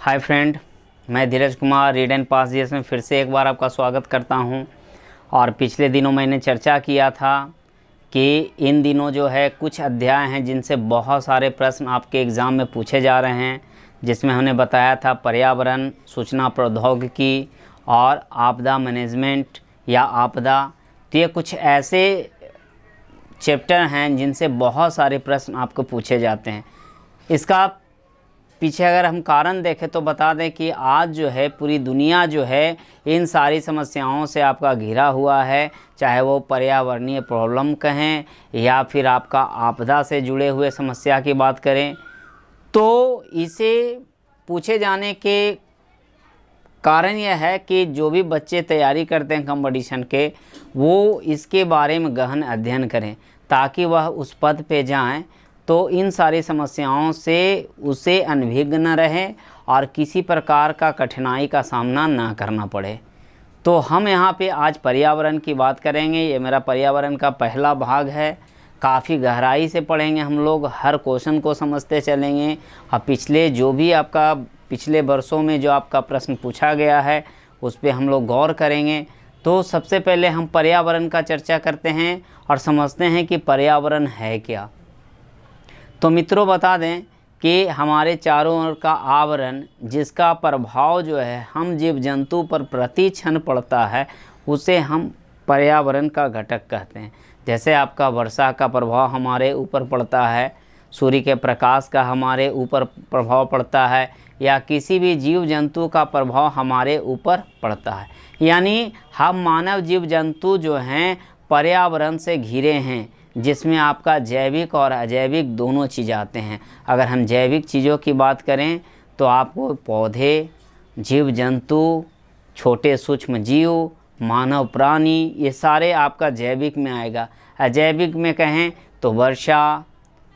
हाय friend, मैं Dheeraj Kumar read and pass GS में फिर से एक बार आपका स्वागत करता हूं। और पिछले दिनों मैंने चर्चा किया था कि इन दिनों जो है कुछ अध्याय हैं जिनसे बहुत सारे प्रश्न आपके एग्ज़ाम में पूछे जा रहे हैं, जिसमें हमने बताया था पर्यावरण, सूचना प्रौद्योगिकी और आपदा मैनेजमेंट या आपदा। तो ये कुछ ऐसे चैप्टर हैं जिनसे बहुत सारे प्रश्न आपको पूछे जाते हैं। इसका पीछे अगर हम कारण देखें तो बता दें कि आज जो है पूरी दुनिया जो है इन सारी समस्याओं से आपका घिरा हुआ है, चाहे वो पर्यावरणीय प्रॉब्लम कहें या फिर आपका आपदा से जुड़े हुए समस्या की बात करें। तो इसे पूछे जाने के कारण यह है कि जो भी बच्चे तैयारी करते हैं कंपटीशन के, वो इसके बारे में गहन अध्ययन करें ताकि वह उस पद पे जाएं तो इन सारी समस्याओं से उसे अनभिज्ञ न रहे और किसी प्रकार का कठिनाई का सामना ना करना पड़े। तो हम यहाँ पे आज पर्यावरण की बात करेंगे। ये मेरा पर्यावरण का पहला भाग है। काफ़ी गहराई से पढ़ेंगे हम लोग, हर क्वेश्चन को समझते चलेंगे और पिछले वर्षों में जो आपका प्रश्न पूछा गया है उस पर हम लोग गौर करेंगे। तो सबसे पहले हम पर्यावरण का चर्चा करते हैं और समझते हैं कि पर्यावरण है क्या। तो मित्रों बता दें कि हमारे चारों ओर का आवरण, जिसका प्रभाव जो है हम जीव जंतु पर प्रति क्षण पड़ता है, उसे हम पर्यावरण का घटक कहते हैं। जैसे आपका वर्षा का प्रभाव हमारे ऊपर पड़ता है, सूर्य के प्रकाश का हमारे ऊपर प्रभाव पड़ता है, या किसी भी जीव जंतु का प्रभाव हमारे ऊपर पड़ता है। यानी हम मानव जीव जंतु जो हैं पर्यावरण से घिरे हैं, जिसमें आपका जैविक और अजैविक दोनों चीज़ आते हैं। अगर हम जैविक चीज़ों की बात करें तो आपको पौधे, जीव जंतु, छोटे सूक्ष्म जीव, मानव प्राणी, ये सारे आपका जैविक में आएगा। अजैविक में कहें तो वर्षा,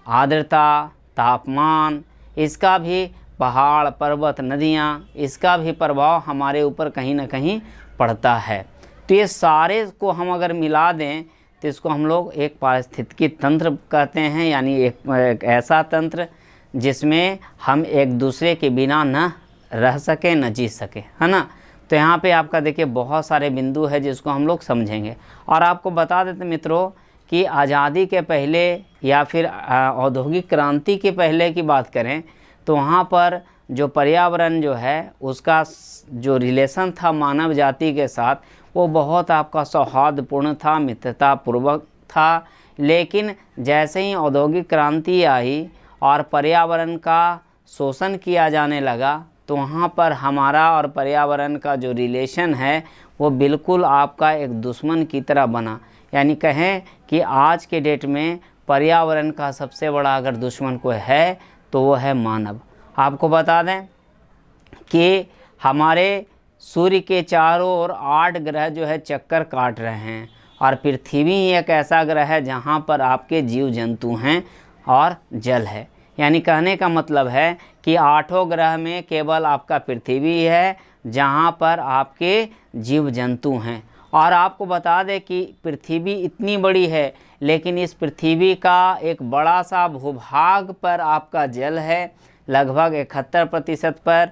आर्द्रता, तापमान, इसका भी पहाड़, पर्वत, नदियाँ, इसका भी प्रभाव हमारे ऊपर कहीं ना कहीं पड़ता है। तो ये सारे को हम अगर मिला दें तो इसको हम लोग एक पारिस्थितिकी तंत्र कहते हैं, यानी एक ऐसा तंत्र जिसमें हम एक दूसरे के बिना न रह सके न जी सके, है ना। तो यहाँ पे आपका देखिए बहुत सारे बिंदु है जिसको हम लोग समझेंगे। और आपको बता देते मित्रों कि आज़ादी के पहले या फिर औद्योगिक क्रांति के पहले की बात करें तो वहाँ पर जो पर्यावरण जो है उसका जो रिलेशन था मानव जाति के साथ, वो बहुत आपका सौहार्दपूर्ण था, मित्रतापूर्वक था। लेकिन जैसे ही औद्योगिक क्रांति आई और पर्यावरण का शोषण किया जाने लगा, तो वहाँ पर हमारा और पर्यावरण का जो रिलेशन है वो बिल्कुल आपका एक दुश्मन की तरह बना। यानी कहें कि आज के डेट में पर्यावरण का सबसे बड़ा अगर दुश्मन कोई है तो वो है मानव। आपको बता दें कि हमारे सूर्य के चारों ओर 8 ग्रह जो है चक्कर काट रहे हैं, और पृथ्वी ही एक ऐसा ग्रह है जहाँ पर आपके जीव जंतु हैं और जल है। यानी कहने का मतलब है कि 8 ग्रह में केवल आपका पृथ्वी है जहाँ पर आपके जीव जंतु हैं। और आपको बता दें कि पृथ्वी इतनी बड़ी है, लेकिन इस पृथ्वी का एक बड़ा सा भूभाग पर आपका जल है, लगभग 71% पर,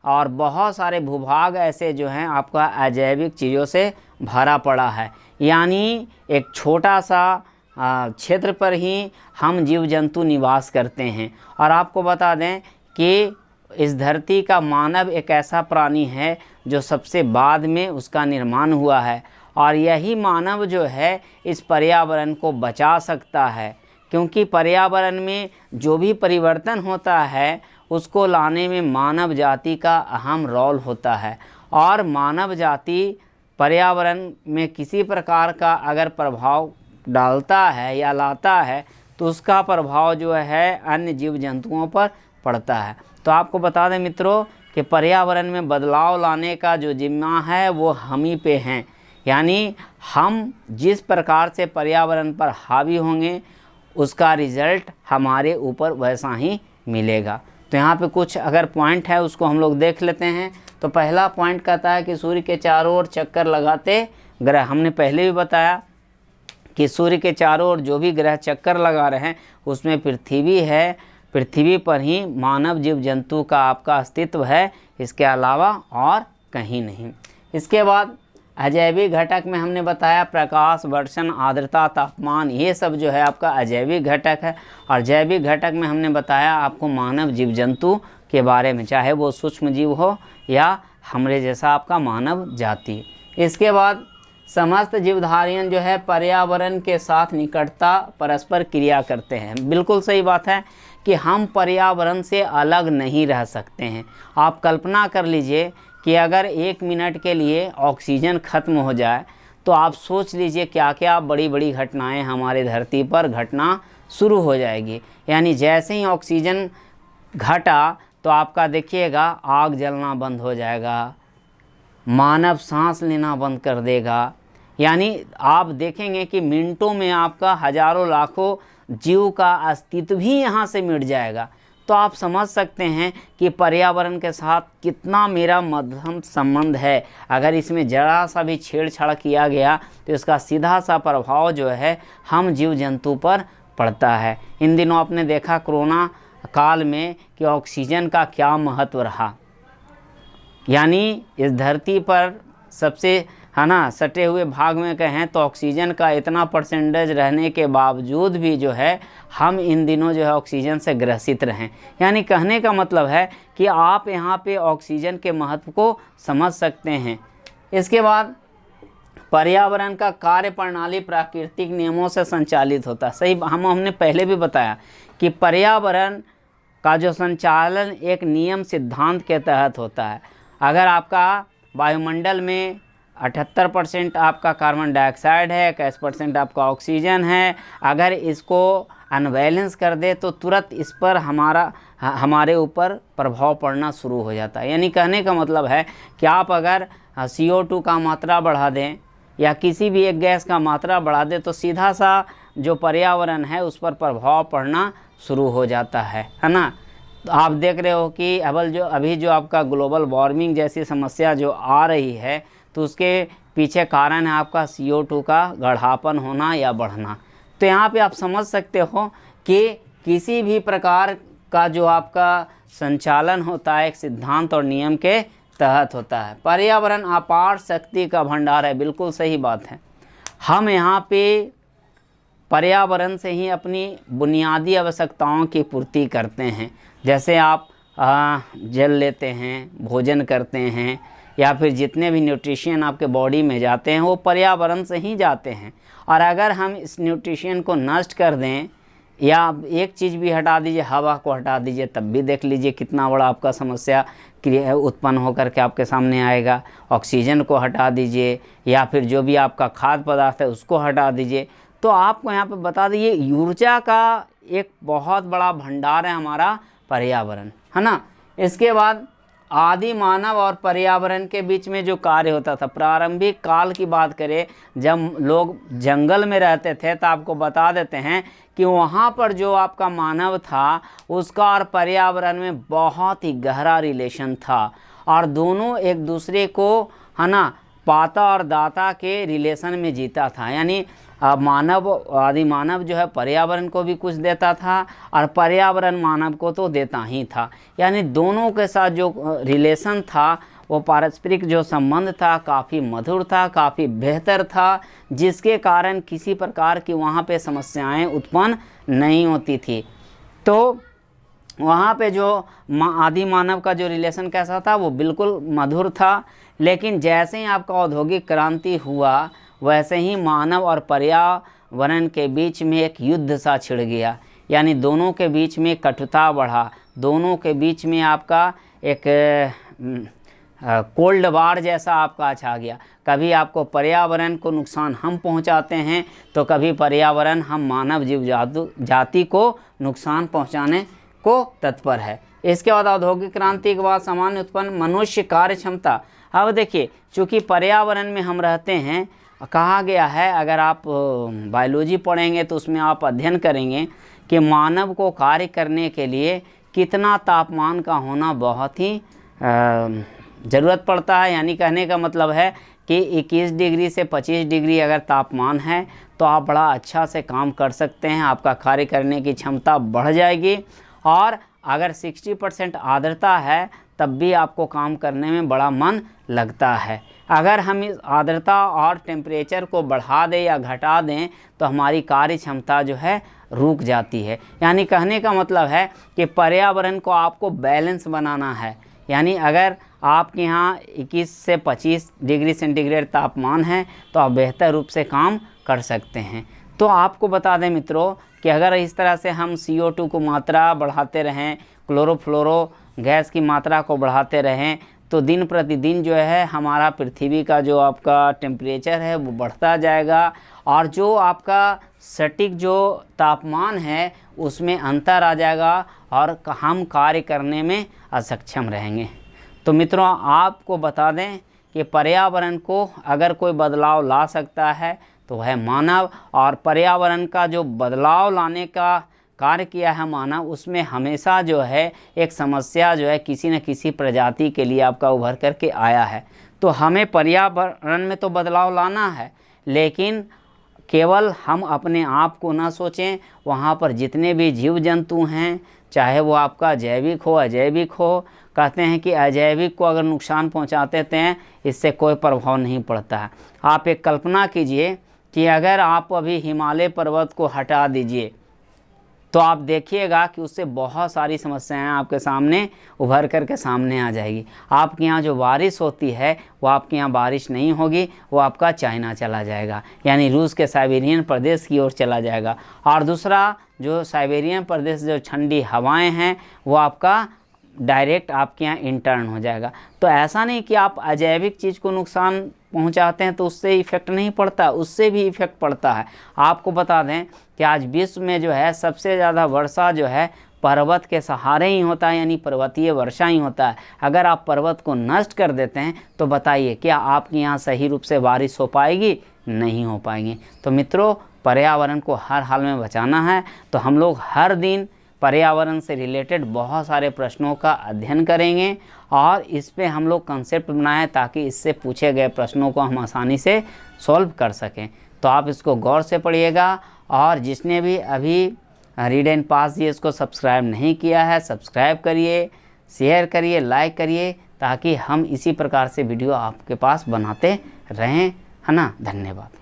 और बहुत सारे भूभाग ऐसे जो हैं आपका अजैविक चीज़ों से भरा पड़ा है। यानी एक छोटा सा क्षेत्र पर ही हम जीव जंतु निवास करते हैं। और आपको बता दें कि इस धरती का मानव एक ऐसा प्राणी है जो सबसे बाद में उसका निर्माण हुआ है, और यही मानव जो है इस पर्यावरण को बचा सकता है। क्योंकि पर्यावरण में जो भी परिवर्तन होता है उसको लाने में मानव जाति का अहम रोल होता है। और मानव जाति पर्यावरण में किसी प्रकार का अगर प्रभाव डालता है या लाता है तो उसका प्रभाव जो है अन्य जीव जंतुओं पर पड़ता है। तो आपको बता दें मित्रों कि पर्यावरण में बदलाव लाने का जो जिम्मा है वो हम ही पे हैं। यानी हम जिस प्रकार से पर्यावरण पर हावी होंगे उसका रिज़ल्ट हमारे ऊपर वैसा ही मिलेगा। तो यहाँ पे कुछ अगर पॉइंट है उसको हम लोग देख लेते हैं। तो पहला पॉइंट कहता है कि सूर्य के चारों ओर चक्कर लगाते ग्रह। हमने पहले भी बताया कि सूर्य के चारों ओर जो भी ग्रह चक्कर लगा रहे हैं उसमें पृथ्वी है, पृथ्वी पर ही मानव जीव जंतु का आपका अस्तित्व है, इसके अलावा और कहीं नहीं। इसके बाद अजैविक घटक में हमने बताया प्रकाश, वर्षण, आर्द्रता, तापमान, ये सब जो है आपका अजैविक घटक है। और जैविक घटक में हमने बताया आपको मानव जीव जंतु के बारे में, चाहे वो सूक्ष्म जीव हो या हमरे जैसा आपका मानव जाति। इसके बाद समस्त जीवधारियन जो है पर्यावरण के साथ निकटता परस्पर क्रिया करते हैं। बिल्कुल सही बात है कि हम पर्यावरण से अलग नहीं रह सकते हैं। आप कल्पना कर लीजिए कि अगर 1 मिनट के लिए ऑक्सीजन खत्म हो जाए तो आप सोच लीजिए क्या क्या बड़ी बड़ी घटनाएं हमारे धरती पर घटना शुरू हो जाएगी। यानी जैसे ही ऑक्सीजन घटा तो आपका देखिएगा आग जलना बंद हो जाएगा, मानव सांस लेना बंद कर देगा। यानी आप देखेंगे कि मिनटों में आपका हजारों लाखों जीव का अस्तित्व भी यहाँ से मिट जाएगा। तो आप समझ सकते हैं कि पर्यावरण के साथ कितना मेरा मध्यम संबंध है। अगर इसमें जरा सा भी छेड़छाड़ किया गया तो इसका सीधा सा प्रभाव जो है हम जीव जंतु पर पड़ता है। इन दिनों आपने देखा कोरोना काल में कि ऑक्सीजन का क्या महत्व रहा। यानी इस धरती पर सबसे है ना सटे हुए भाग में कहें तो ऑक्सीजन का इतना परसेंटेज रहने के बावजूद भी जो है हम इन दिनों जो है ऑक्सीजन से ग्रसित रहें। यानी कहने का मतलब है कि आप यहाँ पे ऑक्सीजन के महत्व को समझ सकते हैं। इसके बाद पर्यावरण का कार्य प्रणाली प्राकृतिक नियमों से संचालित होता है। सही, हमने पहले भी बताया कि पर्यावरण का जो संचालन एक नियम सिद्धांत के तहत होता है। अगर आपका वायुमंडल में 78% आपका कार्बन डाइऑक्साइड है, 21% आपका ऑक्सीजन है, अगर इसको अनबैलेंस कर दे तो तुरंत इस पर हमारे ऊपर प्रभाव पड़ना शुरू हो जाता है। यानी कहने का मतलब है कि आप अगर CO2 का मात्रा बढ़ा दें या किसी भी एक गैस का मात्रा बढ़ा दें तो सीधा सा जो पर्यावरण है उस पर प्रभाव पड़ना शुरू हो जाता है ना। तो आप देख रहे हो कि अभी जो आपका ग्लोबल वार्मिंग जैसी समस्या जो आ रही है तो उसके पीछे कारण है आपका CO2 का गाढ़ापन होना या बढ़ना। तो यहाँ पे आप समझ सकते हो कि किसी भी प्रकार का जो आपका संचालन होता है एक सिद्धांत और नियम के तहत होता है। पर्यावरण अपार शक्ति का भंडार है, बिल्कुल सही बात है। हम यहाँ पे पर्यावरण से ही अपनी बुनियादी आवश्यकताओं की पूर्ति करते हैं। जैसे आप जल लेते हैं, भोजन करते हैं, या फिर जितने भी न्यूट्रिशन आपके बॉडी में जाते हैं वो पर्यावरण से ही जाते हैं। और अगर हम इस न्यूट्रिशन को नष्ट कर दें या एक चीज़ भी हटा दीजिए, हवा को हटा दीजिए, तब भी देख लीजिए कितना बड़ा आपका समस्या उत्पन्न होकर के आपके सामने आएगा। ऑक्सीजन को हटा दीजिए या फिर जो भी आपका खाद्य पदार्थ है उसको हटा दीजिए। तो आपको यहाँ पे बता दीजिए ऊर्जा का एक बहुत बड़ा भंडार है हमारा पर्यावरण, है ना। इसके बाद आदि मानव और पर्यावरण के बीच में जो कार्य होता था, प्रारंभिक काल की बात करें जब लोग जंगल में रहते थे तो आपको बता देते हैं कि वहाँ पर जो आपका मानव था उसका और पर्यावरण में बहुत ही गहरा रिलेशन था और दोनों एक दूसरे को है ना पाता और दाता के रिलेशन में जीता था। यानी आदि मानव जो है पर्यावरण को भी कुछ देता था और पर्यावरण मानव को तो देता ही था। यानी दोनों के साथ जो रिलेशन था वो पारस्परिक जो संबंध था काफ़ी मधुर था, काफ़ी बेहतर था, जिसके कारण किसी प्रकार की वहाँ पे समस्याएं उत्पन्न नहीं होती थी। तो वहाँ पे जो आदि मानव का जो रिलेशन कैसा था वो बिल्कुल मधुर था। लेकिन जैसे ही आपका औद्योगिक क्रांति हुआ वैसे ही मानव और पर्यावरण के बीच में एक युद्ध सा छिड़ गया। यानी दोनों के बीच में कटुता बढ़ा, दोनों के बीच में आपका एक कोल्ड वार जैसा आपका छा गया। कभी आपको पर्यावरण को नुकसान हम पहुंचाते हैं तो कभी पर्यावरण हम मानव जीव जाति को नुकसान पहुंचाने को तत्पर है। इसके बाद औद्योगिक क्रांति के बाद सामान्य उत्पन्न मनुष्य कार्य क्षमता। अब देखिए चूँकि पर्यावरण में हम रहते हैं, कहा गया है अगर आप बायोलॉजी पढ़ेंगे तो उसमें आप अध्ययन करेंगे कि मानव को कार्य करने के लिए कितना तापमान का होना बहुत ही ज़रूरत पड़ता है। यानी कहने का मतलब है कि 21 डिग्री से 25 डिग्री अगर तापमान है तो आप बड़ा अच्छा से काम कर सकते हैं, आपका कार्य करने की क्षमता बढ़ जाएगी और अगर 60% आर्द्रता है तब भी आपको काम करने में बड़ा मन लगता है। अगर हम इस आर्द्रता और टेम्परेचर को बढ़ा दें या घटा दें तो हमारी कार्य क्षमता जो है रुक जाती है। यानी कहने का मतलब है कि पर्यावरण को आपको बैलेंस बनाना है। यानी अगर आपके यहाँ 21 से 25 डिग्री सेंटीग्रेड तापमान है तो आप बेहतर रूप से काम कर सकते हैं। तो आपको बता दें मित्रों कि अगर इस तरह से हम CO2 को मात्रा बढ़ाते रहें, क्लोरोफ्लोरो गैस की मात्रा को बढ़ाते रहें, तो दिन प्रतिदिन जो है हमारा पृथ्वी का जो आपका टेम्परेचर है वो बढ़ता जाएगा और जो आपका सटीक जो तापमान है उसमें अंतर आ जाएगा और हम कार्य करने में असक्षम रहेंगे। तो मित्रों आपको बता दें कि पर्यावरण को अगर कोई बदलाव ला सकता है तो वह मानव, और पर्यावरण का जो बदलाव लाने का कार्य किया है मानव, उसमें हमेशा जो है एक समस्या जो है किसी न किसी प्रजाति के लिए आपका उभर करके आया है। तो हमें पर्यावरण में तो बदलाव लाना है, लेकिन केवल हम अपने आप को ना सोचें, वहाँ पर जितने भी जीव जंतु हैं, चाहे वो आपका जैविक हो अजैविक हो, कहते हैं कि अजैविक को अगर नुकसान पहुँचाते हैं इससे कोई प्रभाव नहीं पड़ता है। आप एक कल्पना कीजिए कि अगर आप अभी हिमालय पर्वत को हटा दीजिए तो आप देखिएगा कि उससे बहुत सारी समस्याएं आपके सामने उभर कर के सामने आ जाएगी। आपके यहाँ जो बारिश होती है वो आपके यहाँ बारिश नहीं होगी, वो आपका चाइना चला जाएगा, यानी रूस के साइबेरियन प्रदेश की ओर चला जाएगा। और दूसरा जो साइबेरियन प्रदेश जो ठंडी हवाएं हैं वो आपका डायरेक्ट आपके यहाँ इंटर्न हो जाएगा। तो ऐसा नहीं कि आप अजैविक चीज़ को नुकसान पहुंचाते हैं तो उससे इफ़ेक्ट नहीं पड़ता, उससे भी इफ़ेक्ट पड़ता है। आपको बता दें कि आज विश्व में जो है सबसे ज़्यादा वर्षा जो है पर्वत के सहारे ही होता है, यानी पर्वतीय वर्षा ही होता है। अगर आप पर्वत को नष्ट कर देते हैं तो बताइए क्या आपके यहाँ सही रूप से बारिश हो पाएगी? नहीं हो पाएगी। तो मित्रों पर्यावरण को हर हाल में बचाना है। तो हम लोग हर दिन पर्यावरण से रिलेटेड बहुत सारे प्रश्नों का अध्ययन करेंगे और इस पे हम लोग कंसेप्ट बनाएं ताकि इससे पूछे गए प्रश्नों को हम आसानी से सॉल्व कर सकें। तो आप इसको गौर से पढ़िएगा और जिसने भी अभी रीड एंड पास जी इसको सब्सक्राइब नहीं किया है सब्सक्राइब करिए, शेयर करिए, लाइक करिए, ताकि हम इसी प्रकार से वीडियो आपके पास बनाते रहें, है ना। धन्यवाद।